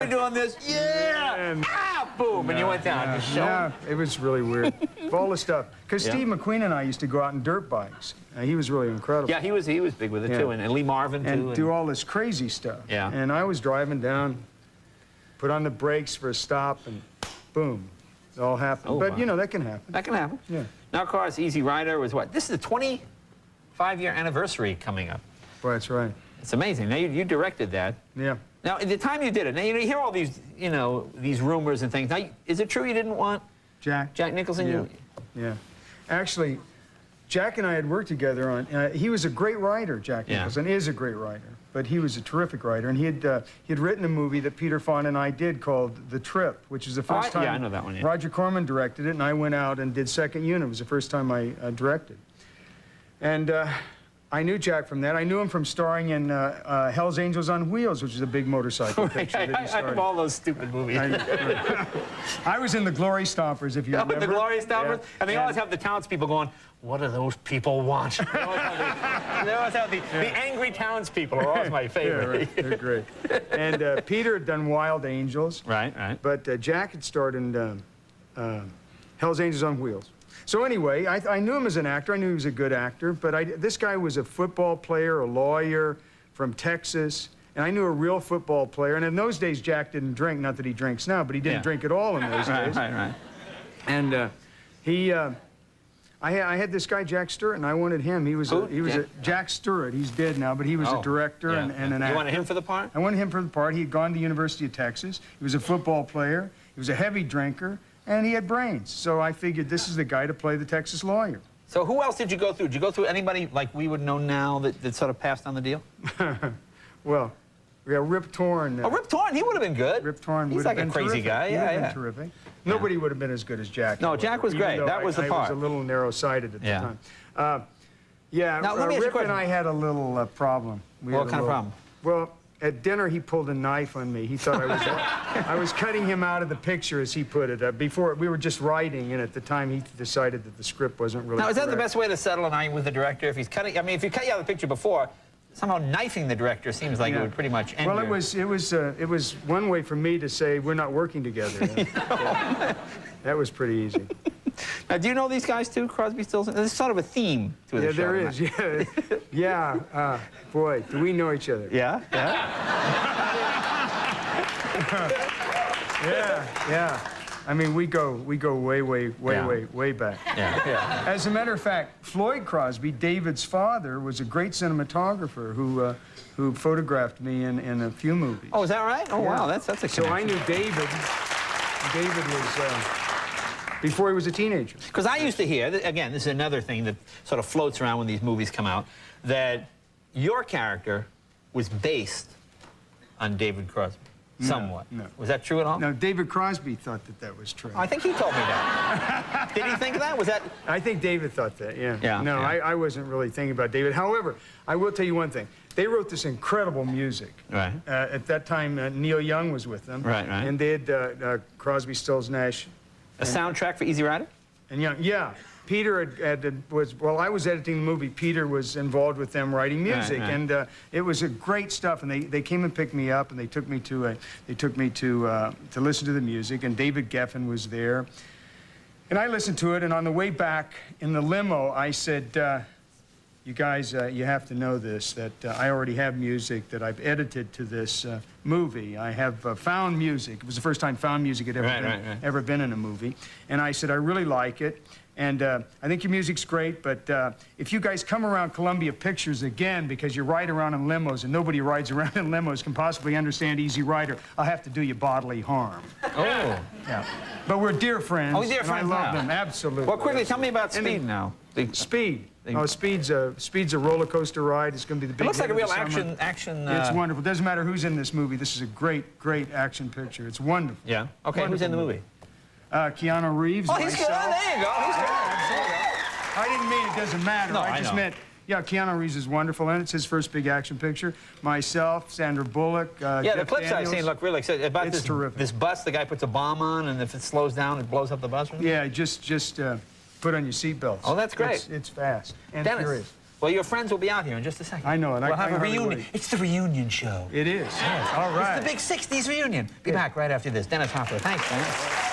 You're doing this, yeah, boom, and you went down. Yeah, it was really weird. All the stuff. Because Steve McQueen and I used to go out on dirt bikes. He was really incredible. Yeah, he was big with it too, and Lee Marvin too. And do all this crazy stuff. Yeah. And I was driving down, put on the brakes for a stop, and boom, it all happened. Oh, but wow. you know, that can happen. That can happen. Yeah. Now, of course, Easy Rider was what? This is the 25-year anniversary coming up. Boy, that's right. It's amazing. Now you directed that. Yeah. Now, at the time you did it, now you hear all these, these rumors and things. Now, is it true you didn't want Jack Nicholson? Yeah. Yeah. Actually, Jack and I had worked together on. He was a great writer. Jack Nicholson is a great writer, but he was a terrific writer, and he had written a movie that Peter Fonda and I did called The Trip, which is the first time. Yeah, I know that one. Yeah. Roger Corman directed it, and I went out and did second unit. It was the first time I directed, and. I knew Jack from that. I knew him from starring in Hell's Angels on Wheels, which is a big motorcycle picture that he starred. I have all those stupid movies. I was in the Glory Stompers, if you remember. The Glory Stompers? Yeah. And they always have the townspeople going, what do those people want? They always have the angry townspeople are always my favorite. Yeah, right. They're great. And Peter had done Wild Angels. Right, right. But Jack had starred in Hell's Angels on Wheels. So anyway, I knew him as an actor. I knew he was a good actor. But this guy was a football player, a lawyer from Texas. And I knew a real football player. And in those days, Jack didn't drink. Not that he drinks now, but he didn't drink at all in those days. Right. And I had this guy, Jack Stewart, and I wanted him. He was Jack Stewart. He's dead now, but he was a director and an actor. You wanted him for the part? I wanted him for the part. He had gone to the University of Texas. He was a football player. He was a heavy drinker. And he had brains, so I figured this is the guy to play the Texas lawyer. So who else did you go through? Did you go through anybody like we would know now that sort of passed on the deal? Well, we got Rip Torn. Oh, Rip Torn, he would have been good. Rip Torn would have been terrific. He's like a crazy guy, He would have been terrific. Nobody would have been as good as Jack. No, Jack was great. That was the part. I was a little narrow-sighted at the time. Now, Rip and I had a little problem. What kind of problem? Well, at dinner, he pulled a knife on me. He thought I was cutting him out of the picture, as he put it. Before, we were just writing, and at the time, he decided that the script wasn't really Now, is that correct. the best way to settle an argument with the director? If he's cutting, I mean, if he cut you out of the picture before, somehow knifing the director seems like it would pretty much end. Well, it was one way for me to say we're not working together. That was pretty easy. Now, do you know these guys too, Crosby, Stills? There's sort of a theme to the show. Yeah, there is. Yeah. Boy, do we know each other? Yeah. Yeah. I mean, we go way back. Yeah. As a matter of fact, Floyd Crosby, David's father, was a great cinematographer who photographed me in a few movies. Oh, is that right? Oh, wow, that's a connection. So I knew David. David was before he was a teenager. Because I used to hear, again, this is another thing that sort of floats around when these movies come out, that your character was based on David Crosby. Somewhat. No. Was that true at all? No, David Crosby thought that was true. I think he told me that. Did he think of that? Was that? I think David thought that, yeah. No, yeah. I wasn't really thinking about David. However, I will tell you one thing. They wrote this incredible music. Right. At that time, Neil Young was with them. Right. And they had Crosby, Stills, Nash. A soundtrack for Easy Rider? And Young, yeah. Peter while I was editing the movie, Peter was involved with them writing music, right. and it was a great stuff. And they came and picked me up, and they took me to listen to the music. And David Geffen was there, and I listened to it. And on the way back in the limo, I said, "You guys, you have to know this. That I already have music that I've edited to this movie. I have found music. It was the first time found music had ever been in a movie. And I said, I really like it. And I think your music's great, but if you guys come around Columbia Pictures again, because you ride around in limos and nobody rides around in limos can possibly understand Easy Rider, I'll have to do you bodily harm." Oh. Yeah. But we're dear friends. Oh, dear friends. I love them, absolutely. Well, quickly, tell me about Speed now. Speed. Oh, Speed's a roller coaster ride. It's going to be the big. It looks like a real action. It's wonderful. Doesn't matter who's in this movie. This is a great action picture. It's wonderful. Yeah. Okay. Who's in the movie? Keanu Reeves. Oh, he's good. There you go. He's good. I didn't mean it doesn't matter. No, I just meant, yeah, Keanu Reeves is wonderful, and it's his first big action picture. Myself, Sandra Bullock, yeah, Jeff the clips Daniels. I've seen look really exciting. About It's terrific. This bus, the guy puts a bomb on, and if it slows down, it blows up the bus. Yeah, just put on your seatbelts. Oh, that's great. It's fast and Dennis, furious. Well, your friends will be out here in just a second. I know it. We'll have a hardly reunion. wait. It's the reunion show. It is. All right. It's the big 60s reunion. Be back right after this. Dennis Hopper, thanks, man.